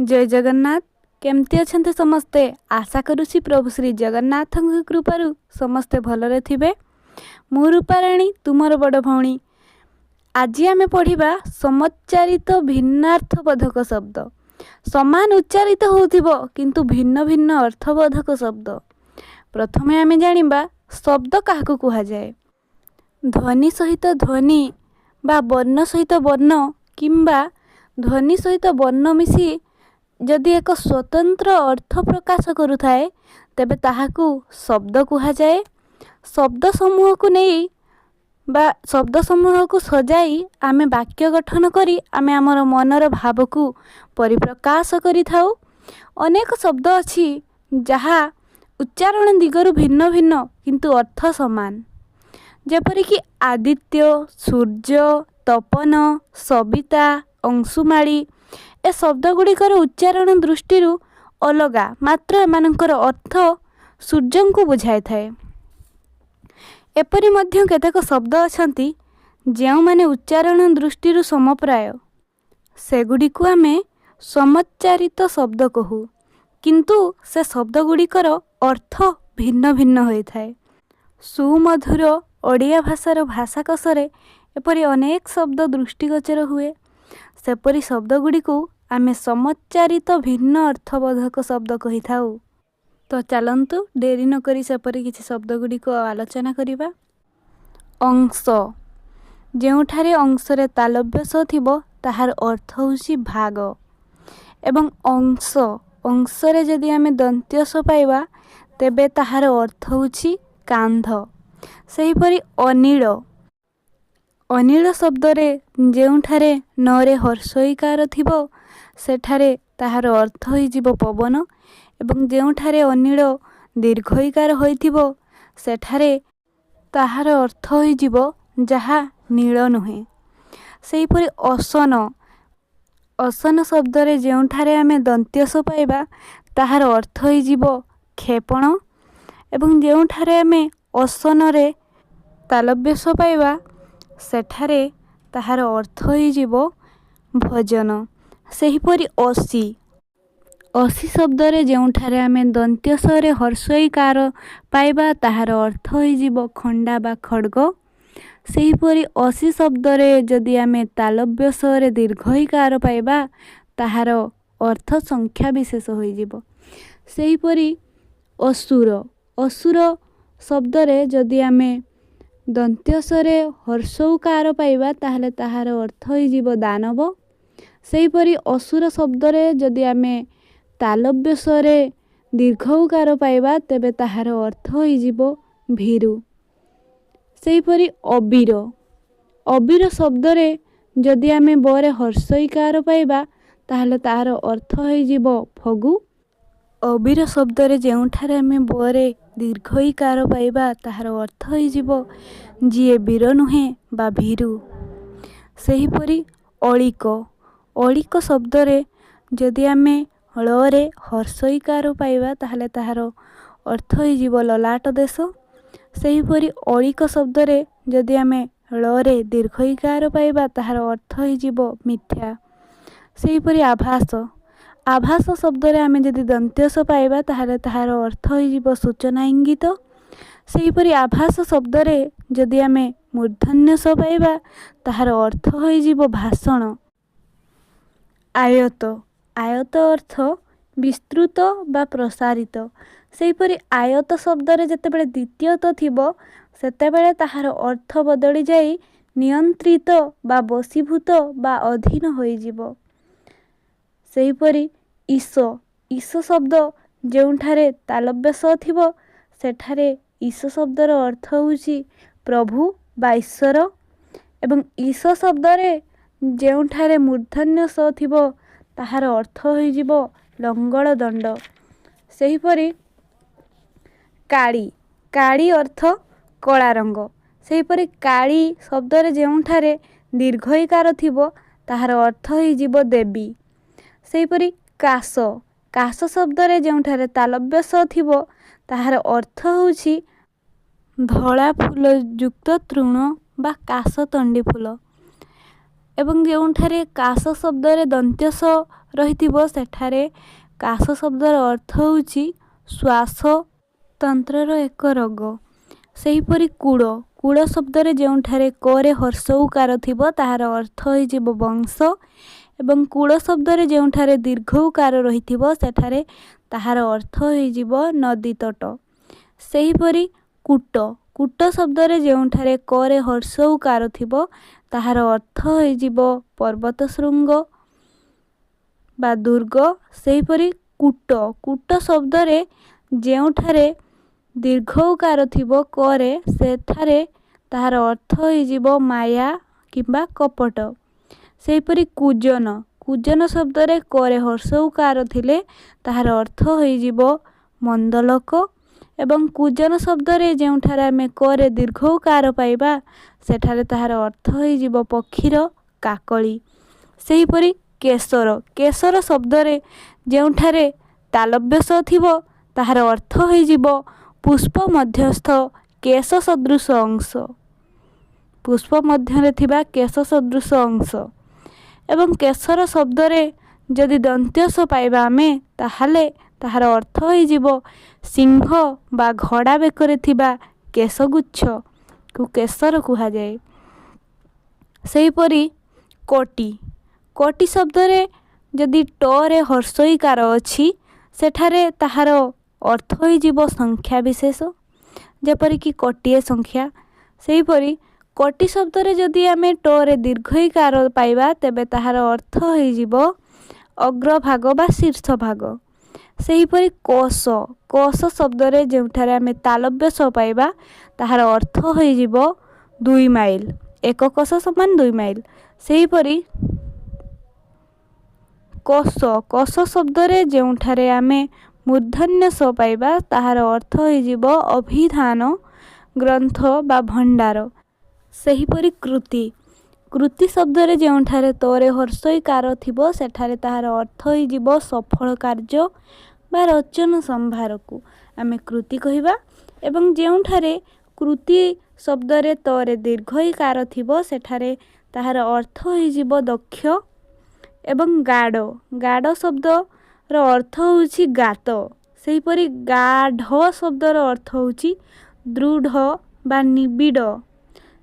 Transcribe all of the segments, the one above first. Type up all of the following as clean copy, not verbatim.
जय जगन्नाथ। केमती अछंते समस्ते? आशा करुछि प्रभु श्री जगन्नाथ कृपारु समस्ते भलरे थिबे। मु रूपाराणी तुमर बड़ भौणी। आज आमे पढ़िबा समुच्चारित भिन्नार्थबोधक शब्द। समान उच्चारित होउथिबो किंतु भिन्न भिन्न अर्थबोधक शब्द। प्रथमे आमे जानिबा शब्द काहाकु कुहा जाए। ध्वनि सहित ध्वनि बा वर्ण सहित वर्ण किंबा ध्वनि सहित वर्ण मिसी जदि एक स्वतंत्र अर्थ प्रकाश करुथाए तेबे ताहाकु शब्द कुहा जाए। शब्द समूह को नहीं बा शब्द समूह को सजाई आमे वाक्य गठन करी आमे आमर मनर भाव को परिप्रकाश करि थाउ। अनेक शब्द अछि जहा उच्चारण दिगरु भिन्न भिन्न किंतु अर्थ समान। जेपरिक आदित्य, सूर्य, तपन, सविता, अंशुमाली ए शब्द गुड़िकर उच्चारण दृष्टि अलगा, मात्र एमानंकर अर्थ सूर्य को बुझाई थाए। एपरि मध्य केतेक शब्द अछंती जेउ माने उच्चारण दृष्टि समप्राय, सेगुड़िक आमे समुच्चारित शब्द कहू, किंतु से शब्द गुड़िकर अर्थ भिन्न भिन्न होई थाए। सुमधुर ओडिया भाषार भाषाकोशरे एपरि अनेक शब्द दृष्टिगोचर हुए। सेपरि शब्द गुड़िक आमे समुच्चारित भिन्न अर्थबोधक शब्द कहि थाउ। तो चलंतु डेरी न करी सेपरि किछि शब्द गुड़िक आलोचना करिबा। अंश, जेउठारे अंशरे तालव्य स थिबो ताहार अर्थ होउछि भाग। एवं अंश, अंशरे जदि आमे दंत्य स पाइबा तेबे ताहार अर्थ होउछि कांध। सेहिपरि अनिल, अनिल शब्दरे जेउठारे नरे हर्षईकार थिबो सेठारे ताहार अर्थ होई जिवो पवन। एवं जेउठारे अनिल दीर्घईकार होइथिबो सेठारे ताहार अर्थ होई जिवो जहा नील नुहे। सेहिपरि असन, असन शब्दरे जेउठारे आमे दंत्यस पाइबा ताहार अर्थ होई जिवो क्षेपण। एवं जेउठारे आमे असनरे तालव्यस पाइबा सेठारे ताहार अर्थ होई जिवो भजन। सेहिपरि असी, असी शब्दरे जेउठारे आमे दंत्यसरे हर्षईकार पाइबा ताहार अर्थ होई जिवो खंडा बा खड्ग। सेहिपरि असी शब्दरे जदि आमे तालव्यसरे दीर्घईकार पाइबा ताहार अर्थ संख्या विशेष होई जिवो। सेहिपरि असुर, असुर शब्दरे जदि आमे दंत्यसरे हर्षौकार पाइबा ताहले ताहार अर्थ होई जिवो दानव। सेहिपरि असुर शब्दरे जदि आमे तालव्यसरे दीर्घौकार पाइबा तेबे ताहार अर्थ होई जिवो भीरु। सेहिपरि अबीर, अबीर शब्दरे जदि आमे बरे हर्षईकार पाइबा ताहले ताहार अर्थ होई जिवो फगु। अबीर शब्दरे जेउठारे आमे बरे दीर्घईकार पाइबा ताहार अर्थ होई जिवो जिए वीर नुहे बा भीरु। सेहिपरि अलिक, अलिक शब्दरे जदि आमे हଳରେ हर्षईकार पाइबा ताहले ताहार अर्थ होई जिवो ललाट देश। सेहिपरि अलिक शब्दरे जदि आमे हଳରେ दीर्घईकार पाइबा ताहार अर्थ होई जिवो मिथ्या। सेहिपरि आभास, आभास शब्दरे आमे जदि दंत्यस पाइबा ताहले ताहार अर्थ होई जिवो सूचना इंगित। सेहिपरि आभास शब्दरे जदि आमे मूर्धन्यस पाइबा ताहार अर्थ होई जिवो भाषण। आयत, आयत अर्थ विस्तृत बा प्रसारित। सेहिपरि आयत शब्दरे जेतेबेले द्वितीयत थिबो सेतेबेले ताहार अर्थ बदली जाई नियंत्रित बा वशीभूत बा अधीन होई जिवो। सेहिपरि ईश, ईश शब्द जेउठारे तालव्यस थिबो सेठारे ईश शब्दर अर्थ होउछि प्रभु बा ईश्वर। एवं ईश शब्दरे जेउठारे मूर्धन्य स थिबो ताहार अर्थ होई जिवो लंगड़ दंड। सेहिपरि काली, काली अर्थ कला रंग। सेहिपरि काली शब्दरे जेउठारे दीर्घईकार थिबो ताहार अर्थ होई जिवो देवी। सेहिपरि काश, काश शब्दरे जेउठारे तालव्यस थिबो ताहार अर्थ होउछि धला फूल युक्त तृण बा काश तंडी फूल। ଏବଂ ଯେଉଁଠାରେ କାଶ ଶବ୍ଦରେ ଦନ୍ତ୍ୟ ସ ରହିଥିବ ସେଠାରେ କାଶ ଶବ୍ଦର ଅର୍ଥ ହେଉଛି ଶ୍ୱାସତନ୍ତ୍ରର ଏକ ରୋଗ। ସେହିପରି କୂଳ କୂଳ ଶବ୍ଦରେ ଯେଉଁଠାରେ କରେ ହର୍ଷ ଉକାର ଥିବ ତାହାର ଅର୍ଥ ହୋଇଯିବ ବଂଶ ଏବଂ କୂଳ ଶବ୍ଦରେ ଯେଉଁଠାରେ ଦୀର୍ଘ ଉକାର ରହିଥିବ ସେଠାରେ ତାହାର ଅର୍ଥ ହୋଇଯିବ ନଦୀ ତଟ। ସେହିପରି କୂଟ କୂଟ ଶବ୍ଦରେ ଯେଉଁଠାରେ କରେ ହର୍ଷ ଉକାର ଥିବ ତାହାର ଅର୍ଥ ହୋଇଯିବ ପର୍ବତ ଶୃଙ୍ଗ ବା ଦୁର୍ଗ। ସେହିପରି କୂଟ କୂଟ ଶବ୍ଦରେ ଯେଉଁଠାରେ ଦୀର୍ଘ ଉକାର ଥିବ କରେ ସେଠାରେ ତାହାର ଅର୍ଥ ହୋଇଯିବ ମାୟା କିମ୍ବା କପଟ। ସେହିପରି କୁଜନ କୁଜନ ଶବ୍ଦରେ କରେ ହର୍ଷ ଉକାର ଥିଲେ ତାହାର ଅର୍ଥ ହୋଇଯିବ ମନ୍ଦଲୋକ ଏବଂ କୁଜନ ଶବ୍ଦରେ ଯେଉଁଠାରେ ଆମେ କରେ ଦୀର୍ଘ ଉକାର ପାଇବା ସେଠାରେ ତାହାର ଅର୍ଥ ହୋଇଯିବ ପକ୍ଷୀର କାକଳି। ସେହିପରି କେଶର କେଶର ଶବ୍ଦରେ ଯେଉଁଠାରେ ତାଲବ୍ୟ ସ ଥିବ ତାହାର ଅର୍ଥ ହୋଇଯିବ ପୁଷ୍ପ ମଧ୍ୟସ୍ଥ କେଶ ସଦୃଶ ଅଂଶ ପୁଷ୍ପ ମଧ୍ୟରେ ଥିବା କେଶ ସଦୃଶ ଅଂଶ। ଏବଂ କେଶର ଶବ୍ଦରେ ଯଦି ଦନ୍ତ୍ୟ ସ ପାଇବା ଆମେ ତାହେଲେ ତାହାର ଅର୍ଥ ହୋଇଯିବ ସିଂହ ବା ଘୋଡ଼ା ବେକରେ ଥିବା କେଶଗୁଚ୍ଛକୁ କେଶର କୁହାଯାଏ। ସେହିପରି କୋଟି କୋଟି ଶବ୍ଦରେ ଯଦି ଟରେ ହର୍ଷ ଇକାର ଅଛି ସେଠାରେ ତାହାର ଅର୍ଥ ହୋଇଯିବ ସଂଖ୍ୟା ବିଶେଷ ଯେପରିକି କୋଟିଏ ସଂଖ୍ୟା। ସେହିପରି କୋଟି ଶବ୍ଦରେ ଯଦି ଆମେ ଟରେ ଦୀର୍ଘ ଇକାର ପାଇବା ତେବେ ତାହାର ଅର୍ଥ ହୋଇଯିବ ଅଗ୍ରଭାଗ ବା ଶୀର୍ଷ ଭାଗ। ସେହିପରି କୋଶ କୋଶ ଶବ୍ଦରେ ଯେଉଁଠାରେ ଆମେ ତାଲବ୍ୟ ସ ପାଇବା ତାହାର ଅର୍ଥ ହୋଇଯିବ 2 ମାଇଲ ଏକ କୋଶ ସମାନ 2 ମାଇଲ। ସେହିପରି କୋଶ କୋଶ ଶବ୍ଦରେ ଯେଉଁଠାରେ ଆମେ ମୂର୍ଧନ୍ୟ ସ ପାଇବା ତାହାର ଅର୍ଥ ହୋଇଯିବ ଅଭିଧାନ ଗ୍ରନ୍ଥ ବା ଭଣ୍ଡାର। ସେହିପରି କୃତି କୃତି ଶବ୍ଦରେ ଯେଉଁଠାରେ ତରେ ହର୍ଷ ଇକାର ଥିବ ସେଠାରେ ତାହାର ଅର୍ଥ ହୋଇଯିବ ସଫଳ କାର୍ଯ୍ୟ ବା ରଚନ ସମ୍ଭାରକୁ ଆମେ କୃତି କହିବା। ଏବଂ ଯେଉଁଠାରେ କୃତି ଶବ୍ଦରେ ତରେ ଦୀର୍ଘ ଇକାର ଥିବ ସେଠାରେ ତାହାର ଅର୍ଥ ହୋଇଯିବ ଦକ୍ଷ ଏବଂ ଗାଢ଼ ଗାଢ଼ ଶବ୍ଦର ଅର୍ଥ ହେଉଛି ଗାତ। ସେହିପରି ଗାଢ଼ ଶବ୍ଦର ଅର୍ଥ ହେଉଛି ଦୃଢ଼ ବା ନିବିଡ଼।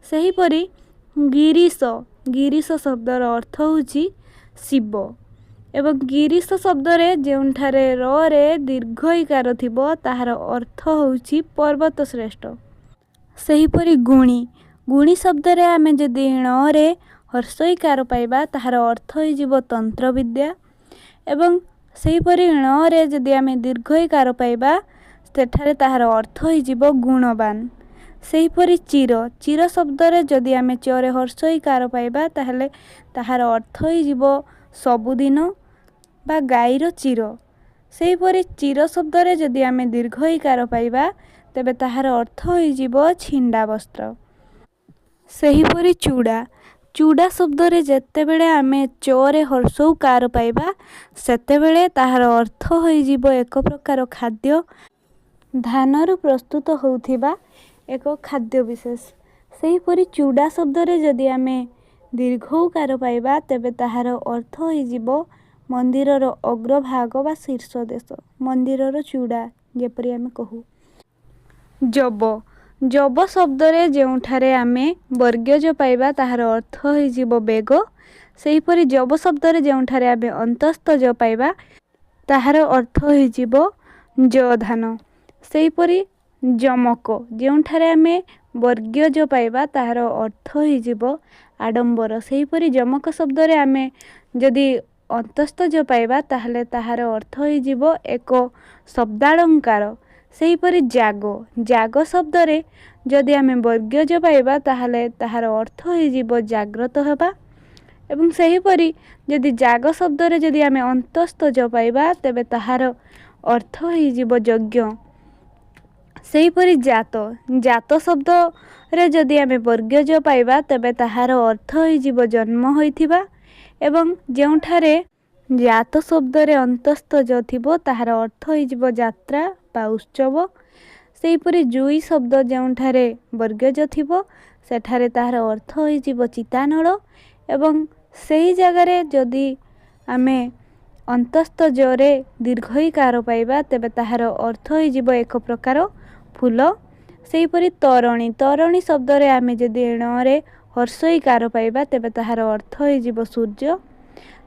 ସେହିପରି ଗିରିଶ ଗିରିଶ ଶବ୍ଦର ଅର୍ଥ ହେଉଛି ଶିବ ଏବଂ ଗିରିଶ ଶବ୍ଦରେ ଯେଉଁଠାରେ ରରେ ଦୀର୍ଘ ଇକାର ଥିବ ତାହାର ଅର୍ଥ ହେଉଛି ପର୍ବତ ଶ୍ରେଷ୍ଠ। ସେହିପରି ଗୁଣି ଗୁଣି ଶବ୍ଦରେ ଆମେ ଯଦି ଣରେ ହର୍ଷ ଇକାର ପାଇବା ତାହାର ଅର୍ଥ ହୋଇଯିବ ତନ୍ତ୍ରବିଦ୍ୟା ଏବଂ ସେହିପରି ଣରେ ଯଦି ଆମେ ଦୀର୍ଘ ଇକାର ପାଇବା ସେଠାରେ ତାହାର ଅର୍ଥ ହୋଇଯିବ ଗୁଣବାନ। ସେହିପରି ଚିର ଚିର ଶବ୍ଦରେ ଯଦି ଆମେ ଚରେ ହର୍ଷ ଇକାର ପାଇବା ତାହେଲେ ତାହାର ଅର୍ଥ ହୋଇଯିବ ସବୁଦିନ ବା ଗାଈର ଚିର। ସେହିପରି ଚିର ଶବ୍ଦରେ ଯଦି ଆମେ ଦୀର୍ଘ ଇକାର ପାଇବା ତେବେ ତାହାର ଅର୍ଥ ହୋଇଯିବ ଛିଣ୍ଡା ବସ୍ତ୍ର। ସେହିପରି ଚୂଡ଼ା ଚୂଡ଼ା ଶବ୍ଦରେ ଯେତେବେଳେ ଆମେ ଚରେ ହର୍ଷ ଉକାର ପାଇବା ସେତେବେଳେ ତାହାର ଅର୍ଥ ହୋଇଯିବ ଏକ ପ୍ରକାର ଖାଦ୍ୟ ଧାନରୁ ପ୍ରସ୍ତୁତ ହେଉଥିବା ଏକ ଖାଦ୍ୟ ବିଶେଷ। ସେହିପରି ଚୂଡ଼ା ଶବ୍ଦରେ ଯଦି ଆମେ ଦୀର୍ଘ ଉକାର ପାଇବା ତେବେ ତାହାର ଅର୍ଥ ହୋଇଯିବ ମନ୍ଦିରର ଅଗ୍ରଭାଗ ବା ଶୀର୍ଷ ଦେଶ ମନ୍ଦିରର ଚୂଡ଼ା ଯେପରି ଆମେ କହୁ। ଯବ ଯବ ଶବ୍ଦରେ ଯେଉଁଠାରେ ଆମେ ବର୍ଗ୍ୟଜ ପାଇବା ତାହାର ଅର୍ଥ ହୋଇଯିବ ବେଗ। ସେହିପରି ଯବ ଶବ୍ଦରେ ଯେଉଁଠାରେ ଆମେ ଅନ୍ତସ୍ଥ ଜ ପାଇବା ତାହାର ଅର୍ଥ ହୋଇଯିବ ଯଧାନ। ସେହିପରି ଯମକ ଯେଉଁଠାରେ ଆମେ ବର୍ଗ୍ୟଜ ପାଇବା ତାହାର ଅର୍ଥ ହୋଇଯିବ ଆଡ଼ମ୍ବର। ସେହିପରି ଯମକ ଶବ୍ଦରେ ଆମେ ଯଦି ଅନ୍ତସ୍ଥ ଜ ପାଇବା ତାହେଲେ ତାହାର ଅର୍ଥ ହୋଇଯିବ ଏକ ଶବ୍ଦାଳଙ୍କାର। ସେହିପରି ଜାଗ ଜାଗ ଶବ୍ଦରେ ଯଦି ଆମେ ବର୍ଗ୍ୟଜ ପାଇବା ତାହେଲେ ତାହାର ଅର୍ଥ ହୋଇଯିବ ଜାଗ୍ରତ ହେବା ଏବଂ ସେହିପରି ଯଦି ଜାଗ ଶବ୍ଦରେ ଯଦି ଆମେ ଅନ୍ତସ୍ଥ ଜ ପାଇବା ତେବେ ତାହାର ଅର୍ଥ ହୋଇଯିବ ଯଜ୍ଞ। ସେହିପରି ଜାତ ଜାତ ଶବ୍ଦରେ ଯଦି ଆମେ ବର୍ଗ୍ୟଜ ପାଇବା ତେବେ ତାହାର ଅର୍ଥ ହୋଇଯିବ ଜନ୍ମ ହୋଇଥିବା ଏବଂ ଯେଉଁଠାରେ ଜାତ ଶବ୍ଦରେ ଅନ୍ତସ୍ଥ ଜ ଥିବ ତାହାର ଅର୍ଥ ହୋଇଯିବ ଯାତ୍ରା ବା ଉତ୍ସବ। ସେହିପରି ଜୁଇ ଶବ୍ଦ ଯେଉଁଠାରେ ବର୍ଗ୍ୟଜ ଥିବ ସେଠାରେ ତାହାର ଅର୍ଥ ହୋଇଯିବ ଚିତାନଳ ଏବଂ ସେହି ଜାଗାରେ ଯଦି ଆମେ ଅନ୍ତସ୍ଥ ଜରେ ଦୀର୍ଘଇକାର ପାଇବା ତେବେ ତାହାର ଅର୍ଥ ହୋଇଯିବ ଏକ ପ୍ରକାର ଫୁଲ। ସେହିପରି ତରଣୀ, ତରଣୀ ଶବ୍ଦରେ ଆମେ ଯଦି ଣରେ ହର୍ଷଇକାର ପାଇବା ତେବେ ତାହାର ଅର୍ଥ ହୋଇଯିବ ସୂର୍ଯ୍ୟ।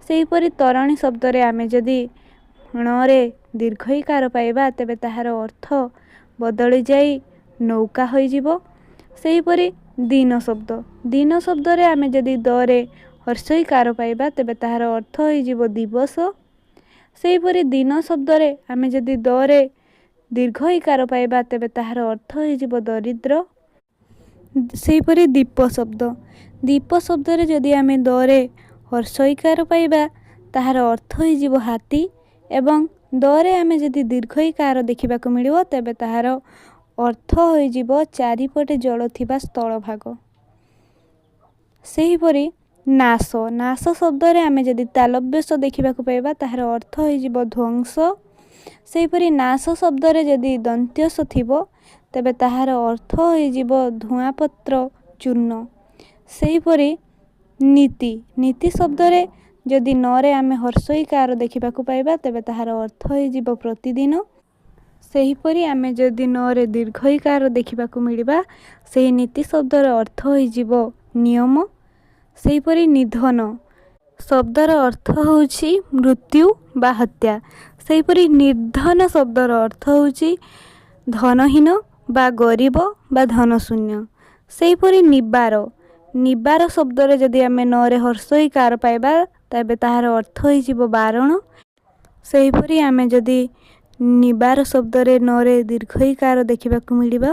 ସେହିପରି ତରଣୀ ଶବ୍ଦରେ ଆମେ ଯଦି ଣରେ ଦୀର୍ଘଇକାର ପାଇବା ତେବେ ତାହାର ଅର୍ଥ ବଦଳି ଯାଇ ନୌକା ହୋଇଯିବ। ସେହିପରି ଦିନ ଶବ୍ଦ, ଦିନ ଶବ୍ଦରେ ଆମେ ଯଦି ଦରେ ହର୍ଷଇକାର ପାଇବା ତେବେ ତାହାର ଅର୍ଥ ହୋଇଯିବ ଦିବସ। ସେହିପରି ଦିନ ଶବ୍ଦରେ ଆମେ ଯଦି ଦରେ ଦୀର୍ଘଇକାର ପାଇବା ତେବେ ତାହାର ଅର୍ଥ ହୋଇଯିବ ଦରିଦ୍ର। ସେହିପରି ଦୀପ ଶବ୍ଦ, ଦୀପ ଶବ୍ଦରେ ଯଦି ଆମେ ଦରେ ହର୍ଷଇକାର ପାଇବା ତାହାର ଅର୍ଥ ହୋଇଯିବ ହାତୀ ଏବଂ ଦରେ ଆମେ ଯଦି ଦୀର୍ଘଇକାର ଦେଖିବାକୁ ମିଳିବ ତେବେ ତାହାର ଅର୍ଥ ହୋଇଯିବ ଚାରିପଟେ ଜଳ ଥିବା ସ୍ଥଳଭାଗ। ସେହିପରି ନାଶ, ନାଶ ଶବ୍ଦରେ ଆମେ ଯଦି ତାଲବ୍ୟସ ଦେଖିବାକୁ ପାଇବା ତାହାର ଅର୍ଥ ହୋଇଯିବ ଧ୍ୱଂସ। ସେହିପରି ନାଶ ଶବ୍ଦରେ ଯଦି ଦନ୍ତ୍ୟସ ଥିବ ତେବେ ତାହାର ଅର୍ଥ ହୋଇଯିବ ଧୂଆଁପତ୍ର ଚୂର୍ଣ୍ଣ। ସେହିପରି ନୀତି, ନୀତି ଶବ୍ଦରେ ଯଦି ନରେ ଆମେ ହର୍ଷଇକାର ଦେଖିବାକୁ ପାଇବା ତେବେ ତାହାର ଅର୍ଥ ହୋଇଯିବ ପ୍ରତିଦିନ। ସେହିପରି ଆମେ ଯଦି ନରେ ଦୀର୍ଘଇକାର ଦେଖିବାକୁ ମିଳିବା ସେହି ନୀତି ଶବ୍ଦର ଅର୍ଥ ହୋଇଯିବ ନିୟମ। ସେହିପରି ନିଧନ ଶବ୍ଦର ଅର୍ଥ ହେଉଛି ମୃତ୍ୟୁ ବା ହତ୍ୟା। ସେହିପରି ନିର୍ଧନ ଶବ୍ଦର ଅର୍ଥ ହେଉଛି ଧନହୀନ ବା ଗରିବ ବା ଧନଶୂନ୍ୟ। ସେହିପରି ନିବାର, ନିବାର ଶବ୍ଦରେ ଯଦି ଆମେ ନରେ ହର୍ଷଇକାର ପାଇବା ତେବେ ତାହାର ଅର୍ଥ ହୋଇଯିବ ବାରଣ। ସେହିପରି ଆମେ ଯଦି ନିବାର ଶବ୍ଦରେ ନରେ ଦୀର୍ଘଇକାର ଦେଖିବାକୁ ମିଳିବ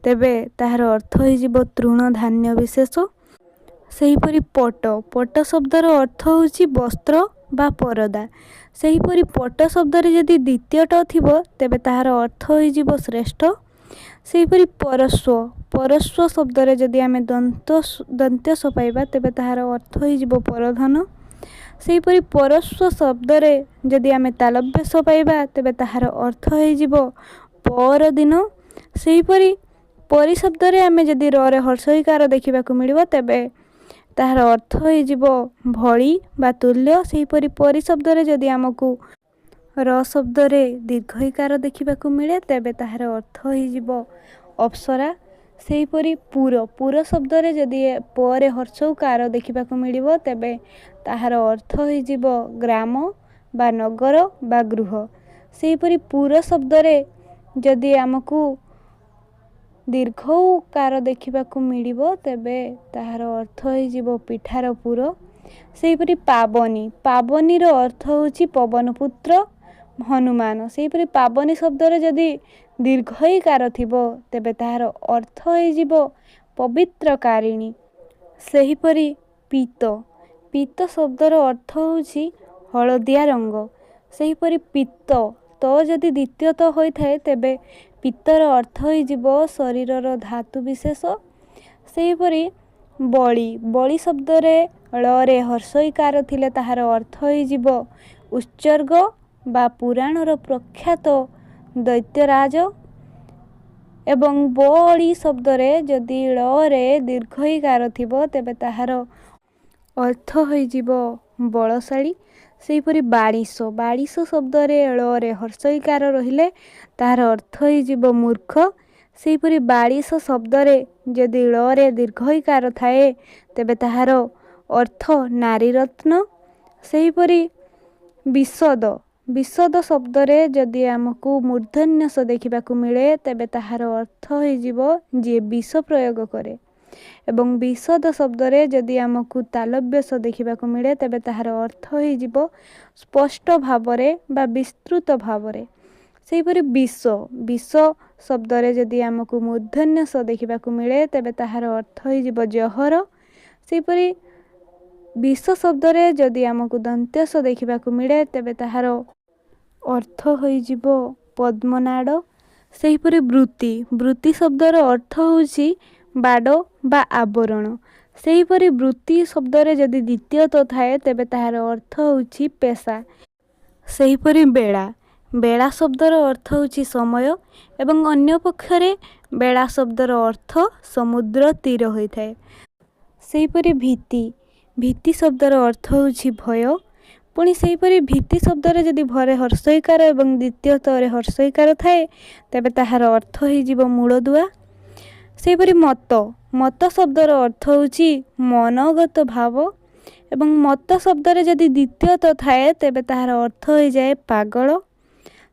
ତେବେ ତାହାର ଅର୍ଥ ହୋଇଯିବ ତୃଣ ଧାନ୍ୟ ବିଶେଷ। ସେହିପରି ପଟ, ପଟ ଶବ୍ଦର ଅର୍ଥ ହେଉଛି ବସ୍ତ୍ର ବା ପରଦା। ସେହିପରି ପଟ ଶବ୍ଦରେ ଯଦି ଦ୍ୱିତୀୟ ଟ ଥିବ ତେବେ ତାହାର ଅର୍ଥ ହୋଇଯିବ ଶ୍ରେଷ୍ଠ। ସେହିପରି ପରଶ୍ଵ, ପରଶ୍ଵ ଶବ୍ଦରେ ଯଦି ଆମେ ଦନ୍ତ୍ୟସ ପାଇବା ତେବେ ତାହାର ଅର୍ଥ ହୋଇଯିବ ପରଧନ। ସେହିପରି ପରଶ୍ଵ ଶବ୍ଦରେ ଯଦି ଆମେ ତାଲବ୍ୟସ ପାଇବା ତେବେ ତାହାର ଅର୍ଥ ହୋଇଯିବ ପରଦିନ। ସେହିପରି ପରି ଶବ୍ଦରେ ଆମେ ଯଦି ରରେ ହର୍ଷଇକାର ଦେଖିବାକୁ ମିଳିବ ତେବେ ତାହାର ଅର୍ଥ ହୋଇଯିବ ଭଳି ବା ତୁଲ୍ୟ। ସେହିପରି ପରି ଶବ୍ଦରେ ଯଦି ଆମକୁ ର ଶବ୍ଦରେ ଦୀର୍ଘଇକାର ଦେଖିବାକୁ ମିଳେ ତେବେ ତାହାର ଅର୍ଥ ହୋଇଯିବ ଅପ୍ସରା। ସେହିପରି ପୁର, ପୁର ଶବ୍ଦରେ ଯଦି ପରେ ହର୍ଷଉକାର ଦେଖିବାକୁ ମିଳିବ ତେବେ ତାହାର ଅର୍ଥ ହୋଇଯିବ ଗ୍ରାମ ବା ନଗର ବା ଗୃହ। ସେହିପରି ପୁର ଶବ୍ଦରେ ଯଦି ଆମକୁ ଦୀର୍ଘଉକାର ଦେଖିବାକୁ ମିଳିବ ତେବେ ତାହାର ଅର୍ଥ ହୋଇଯିବ ପିଠାର ପୁର। ସେହିପରି ପାବନୀ, ପାବନୀର ଅର୍ଥ ହେଉଛି ପବନପୁତ୍ର ହନୁମାନ। ସେହିପରି ପାବନୀ ଶବ୍ଦରେ ଯଦି ଦୀର୍ଘଇକାର ଥିବ ତେବେ ତାହାର ଅର୍ଥ ହୋଇଯିବ ପବିତ୍ରକାରିଣୀ। ସେହିପରି ପୀତ, ପୀତ ଶବ୍ଦର ଅର୍ଥ ହେଉଛି ହଳଦିଆ ରଙ୍ଗ। ସେହିପରି ପିତ୍ତ, ତ ଯଦି ଦ୍ୱିତୀୟ ତ ହୋଇଥାଏ ତେବେ ପିତ୍ତର ଅର୍ଥ ହୋଇଯିବ ଶରୀରର ଧାତୁ ବିଶେଷ। ସେହିପରି ବଳି, ବଳି ଶବ୍ଦରେ ଳରେ ହର୍ଷଇକାର ଥିଲେ ତାହାର ଅର୍ଥ ହୋଇଯିବ ଉତ୍ସର୍ଗ ବା ପୁରାଣର ପ୍ରଖ୍ୟାତ ଦୈତ୍ୟରାଜ। ଏବଂ ବଳି ଶବ୍ଦରେ ଯଦି ଳରେ ଦୀର୍ଘଇକାର ଥିବ ତେବେ ତାହାର ଅର୍ଥ ହୋଇଯିବ ବଳଶାଳୀ। ସେହିପରି ବାଳିଶ, ବାଳିଶ ଶବ୍ଦରେ ଳରେ ହର୍ଷଇକାର ରହିଲେ ତାହାର ଅର୍ଥ ହୋଇଯିବ ମୂର୍ଖ। ସେହିପରି ବାଳିଶ ଶବ୍ଦରେ ଯଦି ଳରେ ଦୀର୍ଘଇକାର ଥାଏ ତେବେ ତାହାର ଅର୍ଥ ନାରୀରତ୍ନ। ସେହିପରି ବିଶଦ, ବିଶଦ ଶବ୍ଦରେ ଯଦି ଆମକୁ ମୂର୍ଧନ୍ୟସ ଦେଖିବାକୁ ମିଳେ ତେବେ ତାହାର ଅର୍ଥ ହୋଇଯିବ ଯିଏ ବିଷ ପ୍ରୟୋଗ କରେ। ଏବଂ ବିଶଦ ଶବ୍ଦରେ ଯଦି ଆମକୁ ତାଲବ୍ୟସ ଦେଖିବାକୁ ମିଳେ ତେବେ ତାହାର ଅର୍ଥ ହୋଇଯିବ ସ୍ପଷ୍ଟ ଭାବରେ ବା ବିସ୍ତୃତ ଭାବରେ। ସେହିପରି ବିଷ, ବିଷ ଶବ୍ଦରେ ଯଦି ଆମକୁ ମୂର୍ଧନ୍ୟସ ଦେଖିବାକୁ ମିଳେ ତେବେ ତାହାର ଅର୍ଥ ହୋଇଯିବ ଜହର। ସେହିପରି ବିଷ ଶବ୍ଦରେ ଯଦି ଆମକୁ ଦନ୍ତ୍ୟସ ଦେଖିବାକୁ ମିଳେ ତେବେ ତାହାର ଅର୍ଥ ହୋଇଯିବ ପଦ୍ମନାଡ଼। ସେହିପରି ବୃତ୍ତି, ବୃତ୍ତି ଶବ୍ଦର ଅର୍ଥ ହେଉଛି ବାଡ଼ ବା ଆବରଣ। ସେହିପରି ବୃତ୍ତି ଶବ୍ଦରେ ଯଦି ଦ୍ୱିତୀୟତ ଥାଏ ତେବେ ତାହାର ଅର୍ଥ ହେଉଛି ପେଶା। ସେହିପରି ବେଳା, ବେଳା ଶବ୍ଦର ଅର୍ଥ ହେଉଛି ସମୟ ଏବଂ ଅନ୍ୟ ପକ୍ଷରେ ବେଳା ଶବ୍ଦର ଅର୍ଥ ସମୁଦ୍ର ତୀର ହୋଇଥାଏ। ସେହିପରି ଭୀତି, ଭିତ୍ତି ଶବ୍ଦର ଅର୍ଥ ହେଉଛି ଭୟ। ପୁଣି ସେହିପରି ଭିତ୍ତି ଶବ୍ଦରେ ଯଦି ଭରେ ହର୍ଷଇକାର ଏବଂ ଦ୍ୱିତୀୟ ତରେ ହର୍ଷଇକାର ଥାଏ ତେବେ ତାହାର ଅର୍ଥ ହୋଇଯିବ ମୂଳଦୁଆ। ସେହିପରି ମତ, ମତ ଶବ୍ଦର ଅର୍ଥ ହେଉଛି ମନୋଗତ ଭାବ ଏବଂ ମତ ଶବ୍ଦରେ ଯଦି ଦ୍ୱିତୀୟ ତ ଥାଏ ତେବେ ତାହାର ଅର୍ଥ ହୋଇଯାଏ ପାଗଳ।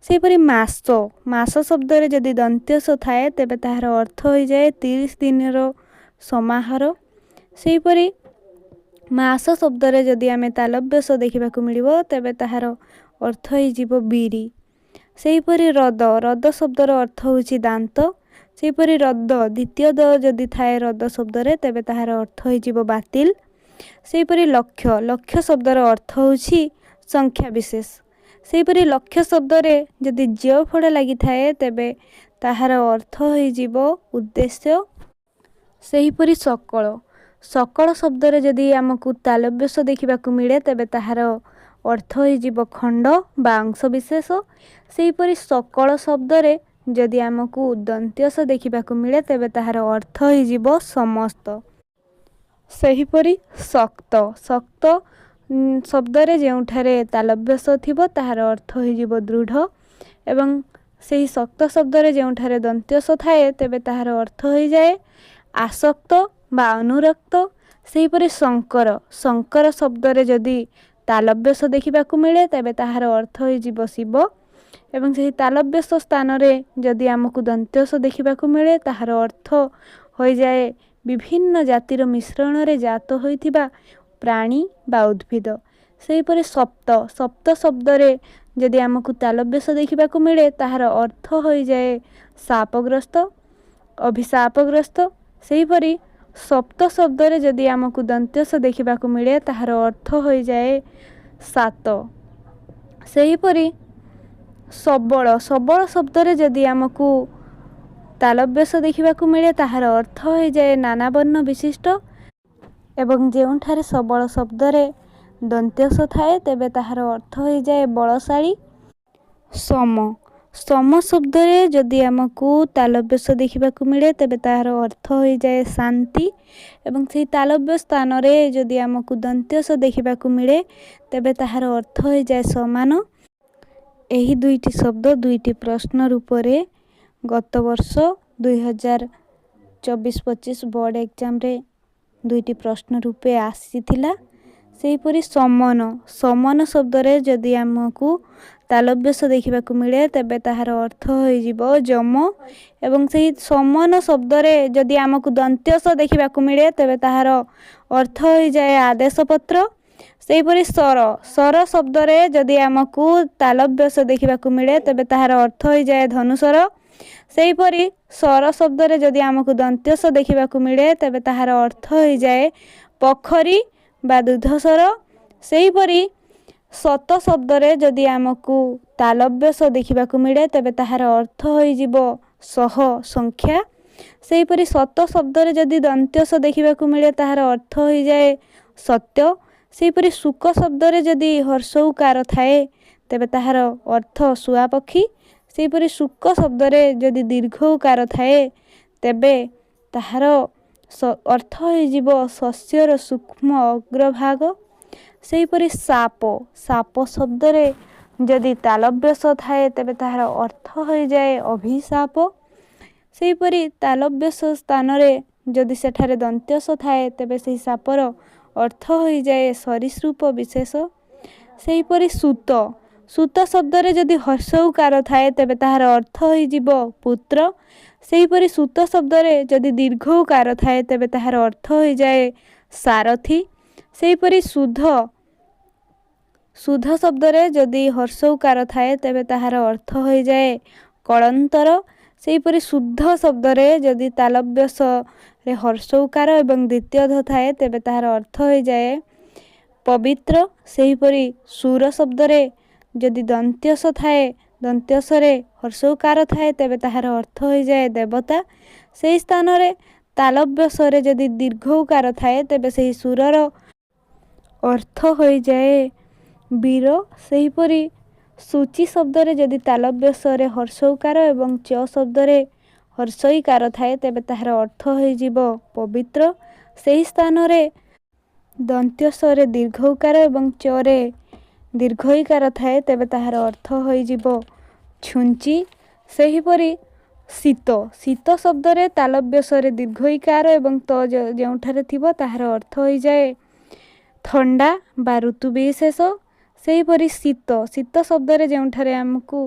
ସେହିପରି ମାସ, ମାସ ଶବ୍ଦରେ ଯଦି ଦନ୍ତ୍ୟସ ଥାଏ ତେବେ ତାହାର ଅର୍ଥ ହୋଇଯାଏ 30 ଦିନର ସମାହାର। ସେହିପରି ମାସ ଶବ୍ଦରେ ଯଦି ଆମେ ତାଲବ୍ୟସ ଦେଖିବାକୁ ମିଳିବ ତେବେ ତାହାର ଅର୍ଥ ହୋଇଯିବ ବିରି। ସେହିପରି ରଦ, ରଦ ଶବ୍ଦର ଅର୍ଥ ହେଉଛି ଦାନ୍ତ। ସେହିପରି ରଦ ଦ୍ୱିତୀୟ ଦ ଯଦି ଥାଏ ରଦ ଶବ୍ଦରେ ତେବେ ତାହାର ଅର୍ଥ ହୋଇଯିବ ବାତିଲ। ସେହିପରି ଲକ୍ଷ, ଲକ୍ଷ ଶବ୍ଦର ଅର୍ଥ ହେଉଛି ସଂଖ୍ୟା ବିଶେଷ। ସେହିପରି ଲକ୍ଷ୍ୟ ଶବ୍ଦରେ ଯଦି ଜ୍ୟ ଫଳ ଲାଗିଥାଏ ତେବେ ତାହାର ଅର୍ଥ ହୋଇଯିବ ଉଦ୍ଦେଶ୍ୟ। ସେହିପରି ସକଳ, ସକଳ ଶବ୍ଦରେ ଯଦି ଆମକୁ ତାଲବ୍ୟସ ଦେଖିବାକୁ ମିଳେ ତେବେ ତାହାର ଅର୍ଥ ହୋଇଯିବ ଖଣ୍ଡ ବା ଅଂଶବିଶେଷ। ସେହିପରି ସକଳ ଶବ୍ଦରେ ଯଦି ଆମକୁ ଦନ୍ତ୍ୟସ ଦେଖିବାକୁ ମିଳେ ତେବେ ତାହାର ଅର୍ଥ ହୋଇଯିବ ସମସ୍ତ। ସେହିପରି ଶକ୍ତ, ଶକ୍ତ ଶବ୍ଦରେ ଯେଉଁଠାରେ ତାଲବ୍ୟସ ଥିବ ତାହାର ଅର୍ଥ ହୋଇଯିବ ଦୃଢ଼ ଏବଂ ସେହି ଶକ୍ତ ଶବ୍ଦରେ ଯେଉଁଠାରେ ଦନ୍ତ୍ୟସ ଥାଏ ତେବେ ତାହାର ଅର୍ଥ ହୋଇଯାଏ ଆସକ୍ତ ବା ଅନୁରକ୍ତ। ସେହିପରି ଶଙ୍କର, ଶଙ୍କର ଶବ୍ଦରେ ଯଦି ତାଲବ୍ୟସ ଦେଖିବାକୁ ମିଳେ ତେବେ ତାହାର ଅର୍ଥ ହୋଇଯିବ ଶିବ ଏବଂ ସେହି ତାଲବ୍ୟସ ସ୍ଥାନରେ ଯଦି ଆମକୁ ଦନ୍ତ୍ୟସ ଦେଖିବାକୁ ମିଳେ ତାହାର ଅର୍ଥ ହୋଇଯାଏ ବିଭିନ୍ନ ଜାତିର ମିଶ୍ରଣରେ ଜାତ ହୋଇଥିବା ପ୍ରାଣୀ ବା ଉଦ୍ଭିଦ। ସେହିପରି ସପ୍ତ, ସପ୍ତ ଶବ୍ଦରେ ଯଦି ଆମକୁ ତାଲବ୍ୟସ ଦେଖିବାକୁ ମିଳେ ତାହାର ଅର୍ଥ ହୋଇଯାଏ ଶାପଗ୍ରସ୍ତ, ଅଭିଶାପଗ୍ରସ୍ତ। ସେହିପରି ସପ୍ତ ଶବ୍ଦରେ ଯଦି ଆମକୁ ଦନ୍ତ୍ୟସ ଦେଖିବାକୁ ମିଳେ ତାହାର ଅର୍ଥ ହୋଇଯାଏ ସାତ। ସେହିପରି ସବଳ, ସବଳ ଶବ୍ଦରେ ଯଦି ଆମକୁ ତାଲବ୍ୟସ ଦେଖିବାକୁ ମିଳେ ତାହାର ଅର୍ଥ ହୋଇଯାଏ ନାନା ବର୍ଣ୍ଣ ବିଶିଷ୍ଟ ଏବଂ ଯେଉଁଠାରେ ସବଳ ଶବ୍ଦରେ ଦନ୍ତ୍ୟସ ଥାଏ ତେବେ ତାହାର ଅର୍ଥ ହୋଇଯାଏ ବଳଶାଳୀ। ସମ, ସମ ଶବ୍ଦରେ ଯଦି ଆମକୁ ତାଲବ୍ୟସ ଦେଖିବାକୁ ମିଳେ ତେବେ ତାହାର ଅର୍ଥ ହୋଇଯାଏ ଶାନ୍ତି ଏବଂ ସେହି ତାଲବ୍ୟ ସ୍ଥାନରେ ଯଦି ଆମକୁ ଦନ୍ତ୍ୟସ ଦେଖିବାକୁ ମିଳେ ତେବେ ତାହାର ଅର୍ଥ ହୋଇଯାଏ ସମାନ। ଏହି ଦୁଇଟି ଶବ୍ଦ ଦୁଇଟି ପ୍ରଶ୍ନ ରୂପରେ ଗତ ବର୍ଷ 2024-25 ବୋର୍ଡ଼ ଏକ୍ଜାମରେ ଦୁଇଟି ପ୍ରଶ୍ନ ରୂପେ ଆସିଥିଲା। ସେହିପରି ସମନ, ସମନ ଶବ୍ଦରେ ଯଦି ଆମକୁ ତାଲବ୍ୟସ ଦେଖିବାକୁ ମିଳେ ତେବେ ତାହାର ଅର୍ଥ ହୋଇଯିବ ଯମ ଏବଂ ସେହି ସମନ ଶବ୍ଦରେ ଯଦି ଆମକୁ ଦନ୍ତ୍ୟସ ଦେଖିବାକୁ ମିଳେ ତେବେ ତାହାର ଅର୍ଥ ହୋଇଯାଏ ଆଦେଶପତ୍ର। ସେହିପରି ସ୍ୱର, ସ୍ୱର ଶବ୍ଦରେ ଯଦି ଆମକୁ ତାଲବ୍ୟସ ଦେଖିବାକୁ ମିଳେ ତେବେ ତାହାର ଅର୍ଥ ହୋଇଯାଏ ଧନୁସ୍ୱର। ସେହିପରି ସ୍ୱର ଶବ୍ଦରେ ଯଦି ଆମକୁ ଦନ୍ତ୍ୟସ ଦେଖିବାକୁ ମିଳେ ତେବେ ତାହାର ଅର୍ଥ ହୋଇଯାଏ ପୋଖରୀ ବା ଦୁଧସ୍ୱର। ସେହିପରି ଶତ ଶବ୍ଦରେ ଯଦି ଆମକୁ ତାଲବ୍ୟସ ଦେଖିବାକୁ ମିଳେ ତେବେ ତାହାର ଅର୍ଥ ହୋଇଯିବ ଶହ ସଂଖ୍ୟା। ସେହିପରି ଶତ ଶବ୍ଦରେ ଯଦି ଦନ୍ତ୍ୟସ ଦେଖିବାକୁ ମିଳେ ତାହାର ଅର୍ଥ ହୋଇଯାଏ ସତ୍ୟ। ସେହିପରି ଶୁକ ଶବ୍ଦରେ ଯଦି ହର୍ଷ ଉକାର ଥାଏ ତେବେ ତାହାର ଅର୍ଥ ଶୁଆପକ୍ଷୀ। ସେହିପରି ଶୁକ ଶବ୍ଦରେ ଯଦି ଦୀର୍ଘ ଉକାର ଥାଏ ତେବେ ତାହାର ଅର୍ଥ ହୋଇଯିବ ଶସ୍ୟର ସୂକ୍ଷ୍ମ ଅଗ୍ରଭାଗ। ସେହିପରି ସାପ, ସାପ ଶବ୍ଦରେ ଯଦି ତାଲବ୍ୟସ ଥାଏ ତେବେ ତାହାର ଅର୍ଥ ହୋଇଯାଏ ଅଭିଶାପ। ସେହିପରି ତାଲବ୍ୟସ ସ୍ଥାନରେ ଯଦି ସେଠାରେ ଦନ୍ତ୍ୟସ ଥାଏ ତେବେ ସେହି ସାପର ଅର୍ଥ ହୋଇଯାଏ ସରୀସୃପ ବିଶେଷ। ସେହିପରି ସୂତ, ସୂତ ଶବ୍ଦରେ ଯଦି ହର୍ଷ ଉକାର ଥାଏ ତେବେ ତାହାର ଅର୍ଥ ହୋଇଯିବ ପୁତ୍ର। ସେହିପରି ସୂତ ଶବ୍ଦରେ ଯଦି ଦୀର୍ଘ ଉକାର ଥାଏ ତେବେ ତାହାର ଅର୍ଥ ହୋଇଯାଏ ସାରଥୀ। ସେହିପରି ଶୁଦ୍ଧ, ଶୁଦ୍ଧ ଶବ୍ଦରେ ଯଦି ହର୍ଷ ଉକାର ଥାଏ ତେବେ ତାହାର ଅର୍ଥ ହୋଇଯାଏ କଳନ୍ତର। ସେହିପରି ଶୁଦ୍ଧ ଶବ୍ଦରେ ଯଦି ତାଲବ୍ୟସରେ ହର୍ଷ ଉକାର ଏବଂ ଦ୍ୱିତୀୟ ଧ ଥାଏ ତେବେ ତାହାର ଅର୍ଥ ହୋଇଯାଏ ପବିତ୍ର। ସେହିପରି ସୁର ଶବ୍ଦରେ ଯଦି ଦନ୍ତ୍ୟସ ଥାଏ, ଦନ୍ତ୍ୟସରେ ହର୍ଷ ଉକାର ଥାଏ ତେବେ ତାହାର ଅର୍ଥ ହୋଇଯାଏ ଦେବତା। ସେହି ସ୍ଥାନରେ ତାଲବ୍ୟସରେ ଯଦି ଦୀର୍ଘ ଉକାର ଥାଏ ତେବେ ସେହି ସୁରର ଅର୍ଥ ହୋଇଯାଏ ବୀର। ସେହିପରି ସୂଚି ଶବ୍ଦରେ ଯଦି ତାଲବ୍ୟସରେ ହର୍ଷ ଉକାର ଏବଂ ଚ ଶବ୍ଦରେ ହର୍ଷ ଇକାର ଥାଏ ତେବେ ତାହାର ଅର୍ଥ ହୋଇଯିବ ପବିତ୍ର। ସେହି ସ୍ଥାନରେ दंत्य स रे दीर्घ उकार एवं च रे दीर्घ इकार थाए तेबे ताहार अर्थ होइजिबो छुंची। सेहीपरि शीत शीत शब्द रे तालव्य स रे दीर्घ इकार एवं त ଯେଉଁଠାରେ ଥିବ ତାହାର ଅର୍ଥ ହୋଇଯାଏ ଥଣ୍ଡା ବା ଋତୁ ବିଶେଷ। ସେହିପରି ଶୀତ ଶୀତ ଶବ୍ଦରେ ଯେଉଁଠାରେ ଆମକୁ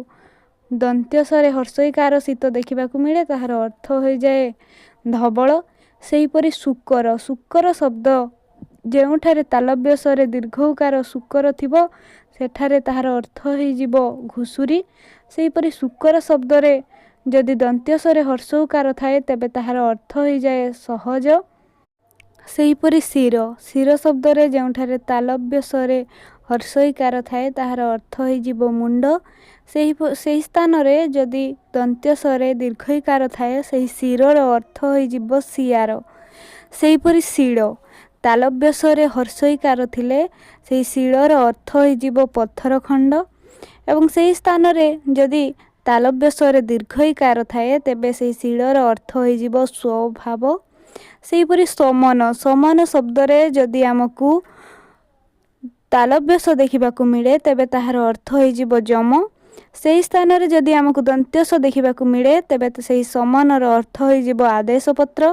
ଦନ୍ତ୍ୟସରେ ହର୍ଷଇକାର ଶୀତ ଦେଖିବାକୁ ମିଳେ ତାହାର ଅର୍ଥ ହୋଇଯାଏ ଧବଳ। ସେହିପରି ଶୁକର ଶୁକର ଶବ୍ଦ ଯେଉଁଠାରେ ତାଲବ୍ୟ ସରେ ଦୀର୍ଘ ଉକାର ଶୁକର ଥିବ ସେଠାରେ ତାହାର ଅର୍ଥ ହୋଇଯିବ ଘୁଷୁରୀ। ସେହିପରି ଶୁକର ଶବ୍ଦରେ ଯଦି ଦନ୍ତ୍ୟସରେ ହର୍ଷ ଉକାର ଥାଏ ତେବେ ତାହାର ଅର୍ଥ ହୋଇଯାଏ ସହଜ। ସେହିପରି ଶିର ଶିର ଶବ୍ଦରେ ଯେଉଁଠାରେ ତାଲବ୍ୟ ସରେ ହର୍ଷ ଇକାର ଥାଏ ତାହାର ଅର୍ଥ ହୋଇଯିବ ମୁଣ୍ଡ। ସେହି ସ୍ଥାନରେ ଯଦି ଦନ୍ତ୍ୟସରେ ଦୀର୍ଘ ଇକାର ଥାଏ ସେହି ଶିରର ଅର୍ଥ ହୋଇଯିବ ଶିଆର। ସେହିପରି ଶିଳ ତାଲବ୍ୟ ସରେ ହର୍ଷ ଇକାର ଥିଲେ ସେହି ଶିଳର ଅର୍ଥ ହୋଇଯିବ ପଥର ଖଣ୍ଡ ଏବଂ ସେହି ସ୍ଥାନରେ ଯଦି ତାଲବ୍ୟ ସରେ ଦୀର୍ଘ ଇକାର ଥାଏ ତେବେ ସେହି ଶିଳର ଅର୍ଥ ହୋଇଯିବ ସ୍ୱଭାବ। ସେହିପରି ସମନ ସମନ ଶବ୍ଦରେ ଯଦି ଆମକୁ ତାଲବ୍ୟ ସ ଦେଖିବାକୁ ମିଳେ ତେବେ ତାହାର ଅର୍ଥ ହୋଇଯିବ ଯମ। ସେହି ସ୍ଥାନରେ ଯଦି ଆମକୁ ଦନ୍ତ୍ୟ ସ ଦେଖିବାକୁ ମିଳେ ତେବେ ସେହି ସମନର ଅର୍ଥ ହୋଇଯିବ ଆଦେଶ ପତ୍ର।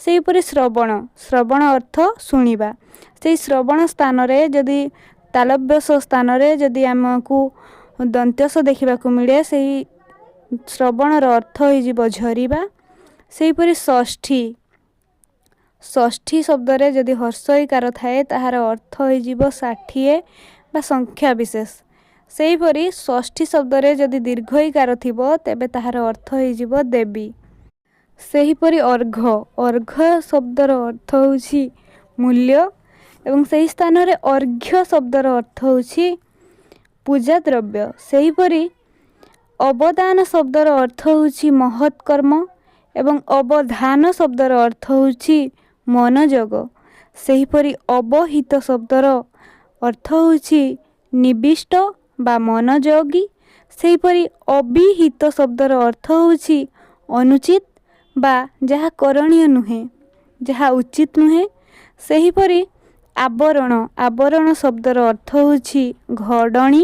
ସେହିପରି ଶ୍ରବଣ ଶ୍ରବଣ ଅର୍ଥ ଶୁଣିବା। ସେହି ଶ୍ରବଣ ସ୍ଥାନରେ ଯଦି ତାଲବ୍ୟ ସ ସ୍ଥାନରେ ଯଦି ଆମକୁ ଦନ୍ତ୍ୟ ସ ଦେଖିବାକୁ ମିଳେ ସେହି ଶ୍ରବଣର ଅର୍ଥ ହୋଇଯିବ ଝରିବା। ସେହିପରି ଷଷ୍ଠୀ ଷଷ୍ଠୀ ଶବ୍ଦରେ ଯଦି ହର୍ଷ ଇକାର ଥାଏ ତାହାର ଅର୍ଥ ହୋଇଯିବ 60 ବା ସଂଖ୍ୟା ବିଶେଷ। ସେହିପରି ଷଷ୍ଠୀ ଶବ୍ଦରେ ଯଦି ଦୀର୍ଘ ଇକାର ଥିବ ତେବେ ତାହାର ଅର୍ଥ ହୋଇଯିବ ଦେବୀ। ସେହିପରି ଅର୍ଘ ଅର୍ଘ ଶବ୍ଦର ଅର୍ଥ ହେଉଛି ମୂଲ୍ୟ ଏବଂ ସେହି ସ୍ଥାନରେ ଅର୍ଘ୍ୟ ଶବ୍ଦର ଅର୍ଥ ହେଉଛି ପୂଜା ଦ୍ରବ୍ୟ। ସେହିପରି ଅବଦାନ ଶବ୍ଦର ଅର୍ଥ ହେଉଛି ମହତ୍ କର୍ମ ଏବଂ ଅବଧାନ ଶବ୍ଦର ଅର୍ଥ ହେଉଛି ମନୋଯୋଗ। ସେହିପରି ଅବହିତ ଶବ୍ଦର ଅର୍ଥ ହେଉଛି ନିବିଷ୍ଟ ବା ମନୋଯୋଗୀ। ସେହିପରି ଅବିହିତ ଶବ୍ଦର ଅର୍ଥ ହେଉଛି ଅନୁଚିତ ବା ଯାହା କରଣୀୟ ନୁହେଁ ଯାହା ଉଚିତ ନୁହେଁ। ସେହିପରି ଆବରଣ ଆବରଣ ଶବ୍ଦର ଅର୍ଥ ହେଉଛି ଘୋଡ଼ଣୀ।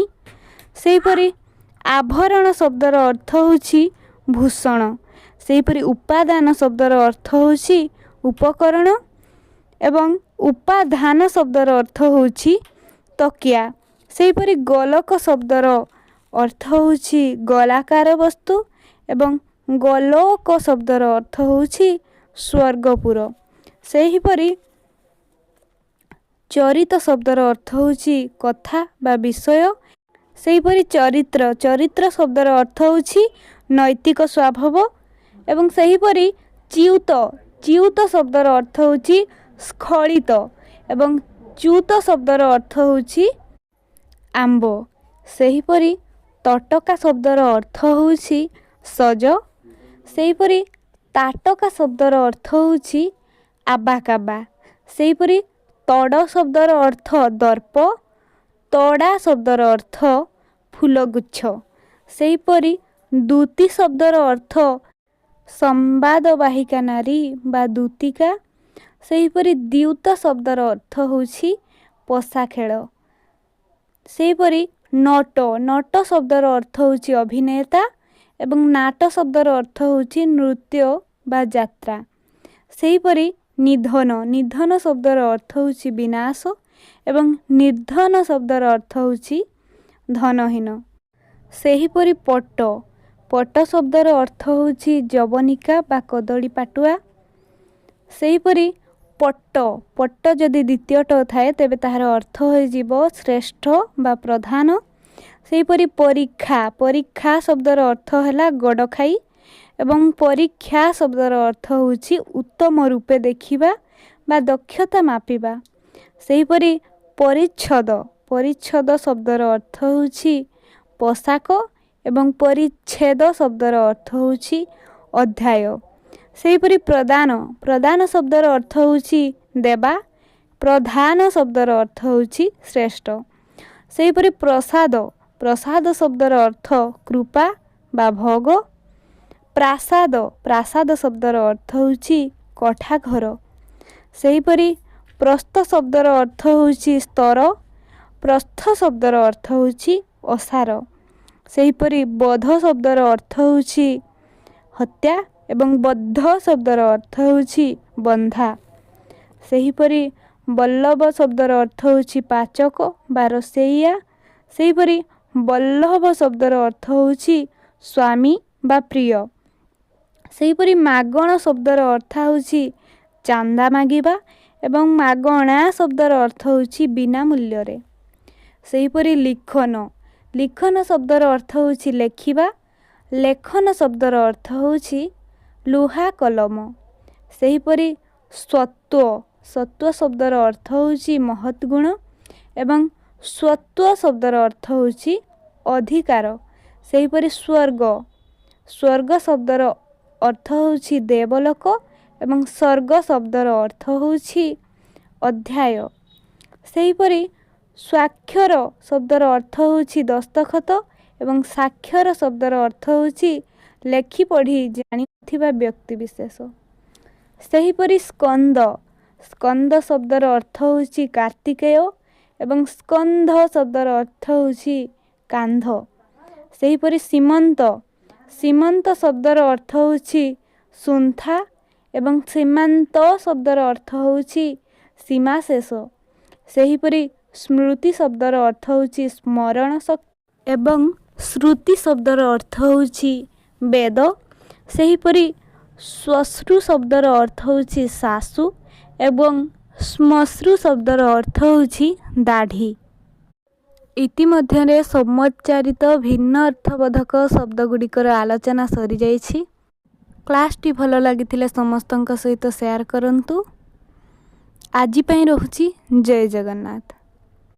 ସେହିପରି ଆଭରଣ ଶବ୍ଦର ଅର୍ଥ ହେଉଛି ଭୂଷଣ। ସେହିପରି ଉପାଦାନ ଶବ୍ଦର ଅର୍ଥ ହେଉଛି ଉପକରଣ ଏବଂ ଉପାଧାନ ଶବ୍ଦର ଅର୍ଥ ହେଉଛି ତକିଆ। ସେହିପରି ଗୋଲକ ଶବ୍ଦର ଅର୍ଥ ହେଉଛି ଗୋଲାକାର ବସ୍ତୁ ଏବଂ ଗୋଲୋକ ଶବ୍ଦର ଅର୍ଥ ହେଉଛି ସ୍ୱର୍ଗପୁର। ସେହିପରି ଚରିତ ଶବ୍ଦର ଅର୍ଥ ହେଉଛି କଥା ବା ବିଷୟ। ସେହିପରି ଚରିତ୍ର ଚରିତ୍ର ଶବ୍ଦର ଅର୍ଥ ହେଉଛି ନୈତିକ ସ୍ୱଭାବ ଏବଂ ସେହିପରି ଚ୍ୟୁତ ଚ୍ୟୁତ ଶବ୍ଦର ଅର୍ଥ ହେଉଛି ସ୍ଖଳିତ ଏବଂ ଚ୍ୟୁତ ଶବ୍ଦର ଅର୍ଥ ହେଉଛି ଆମ୍ବ। ସେହିପରି ତଟକା ଶବ୍ଦର ଅର୍ଥ ହେଉଛି ସଜ। ସେହିପରି ତାଟକା ଶବ୍ଦର ଅର୍ଥ ହେଉଛି ଆବାକାବା। ସେହିପରି ତଡ଼ ଶବ୍ଦର ଅର୍ଥ ଦର୍ପ ତଡ଼ା ଶବ୍ଦର ଅର୍ଥ ଫୁଲଗୁଚ୍ଛ। ସେହିପରି ଦୂତି ଶବ୍ଦର ଅର୍ଥ ସମ୍ବାଦବାହିକା ନାରୀ ବା ଦୂତିକା। ସେହିପରି ଦ୍ୟୁତ ଶବ୍ଦର ଅର୍ଥ ହେଉଛି ପଶା ଖେଳ। ସେହିପରି ନଟ ନଟ ଶବ୍ଦର ଅର୍ଥ ହେଉଛି ଅଭିନେତା ଏବଂ ନାଟ ଶବ୍ଦର ଅର୍ଥ ହେଉଛି ନୃତ୍ୟ ବା ଯାତ୍ରା। ସେହିପରି ନିଧନ ନିଧନ ଶବ୍ଦର ଅର୍ଥ ହେଉଛି ବିନାଶ ଏବଂ ନିର୍ଧନ ଶବ୍ଦର ଅର୍ଥ ହେଉଛି ଧନହୀନ। ସେହିପରି ପଟ ପଟ ଶବ୍ଦର ଅର୍ଥ ହେଉଛି ଯବନିକା ବା କଦଳୀ ପାଟୁଆ। ସେହିପରି ପଟ ପଟ ଯଦି ଦ୍ୱିତୀୟ ଟ ଥାଏ ତେବେ ତାହାର ଅର୍ଥ ହୋଇଯିବ ଶ୍ରେଷ୍ଠ ବା ପ୍ରଧାନ। ସେହିପରି ପରୀକ୍ଷା ପରୀକ୍ଷା ଶବ୍ଦର ଅର୍ଥ ହେଲା ଗଡ଼ଖାଇ ଏବଂ ପରୀକ୍ଷା ଶବ୍ଦର ଅର୍ଥ ହେଉଛି ଉତ୍ତମ ରୂପେ ଦେଖିବା ବା ଦକ୍ଷତା ମାପିବା। ସେହିପରି ପରିଚ୍ଛଦ ପରିଚ୍ଛଦ ଶବ୍ଦର ଅର୍ଥ ହେଉଛି ପୋଷାକ ଏବଂ ପରିଚ୍ଛେଦ ଶବ୍ଦର ଅର୍ଥ ହେଉଛି ଅଧ୍ୟାୟ। ସେହିପରି ପ୍ରଦାନ ପ୍ରଦାନ ଶବ୍ଦର ଅର୍ଥ ହେଉଛି ଦେବା ପ୍ରଧାନ ଶବ୍ଦର ଅର୍ଥ ହେଉଛି ଶ୍ରେଷ୍ଠ। ସେହିପରି ପ୍ରସାଦ ପ୍ରସାଦ ଶବ୍ଦର ଅର୍ଥ କୃପା ବା ଭୋଗ। ପ୍ରାସାଦ ପ୍ରାସାଦ ଶବ୍ଦର ଅର୍ଥ ହେଉଛି କୋଠା ଘର। ସେହିପରି प्रस्थ शब्दर अर्थ होउछि स्तर, प्रस्थ शब्दर अर्थ होउछि असार। सेहीपरि बध शब्दर अर्थ होउछि हत्या एवं बद्ध शब्दर अर्थ होउछि बंधा। सेहीपरि बल्लभ शब्दर अर्थ होउछि पाचक बा रोषेइया। सेहीपरि बल्लभ शब्दर अर्थ होउछि स्वामी बा प्रिय। सेहीपरि मागण शब्दर अर्थ होउछि चांदा मागिबा एवं मागणा शब्दर अर्थ होउछि बिना मूल्य रे। सेहीपरि लिखन, लिखन शब्दर अर्थ होउछि लेखिबा। लेखन शब्दर अर्थ होउछि लुहा कलम। सेहीपरि सत्व, सत्व शब्दर अर्थ होउछि महत् गुण एवं स्वत्व शब्दर अर्थ होउछि अधिकार। सेहीपरि स्वर्ग, स्वर्ग शब्दर अर्थ होउछि देवलोक एवं स्वर्ग शब्दर अर्थ होउछि अध्याय। सेहीपरि स्वाक्षर शब्दर अर्थ होउछि दस्तखत एवं साक्षर शब्दर अर्थ होउछि लेखि पढ़ी जानिथिबा व्यक्ति विशेष। सेहीपरि स्कंद, स्कंद शब्दर अर्थ होउछि कार्तिकेय एवं स्कंध शब्दर अर्थ होउछि कांध। सेहीपरि सीमंत, सीमंत शब्दर अर्थ होउछि सुंथा एवं सीमांत शब्दर अर्थ होउछि सीमा शेष। सेहीपरि स्मृति शब्दर अर्थ होउछि स्मरण शक्ति एवं श्रुति शब्दर अर्थ होउछि वेद। सेहीपरि श्मश्रु शब्दर अर्थ होउछि सासु एवं श्मश्रु शब्दर अर्थ होउछि दाढ़ी। इतिमध्यरे समुच्चारित भिन्न अर्थबोधक शब्द गुड़िकर आलोचना सरी जाइछि। क्लासटी भल लागिथिले समस्तଙ୍କ सहित शेयर करंतु। आजि पई रहुछि। जय जगन्नाथ।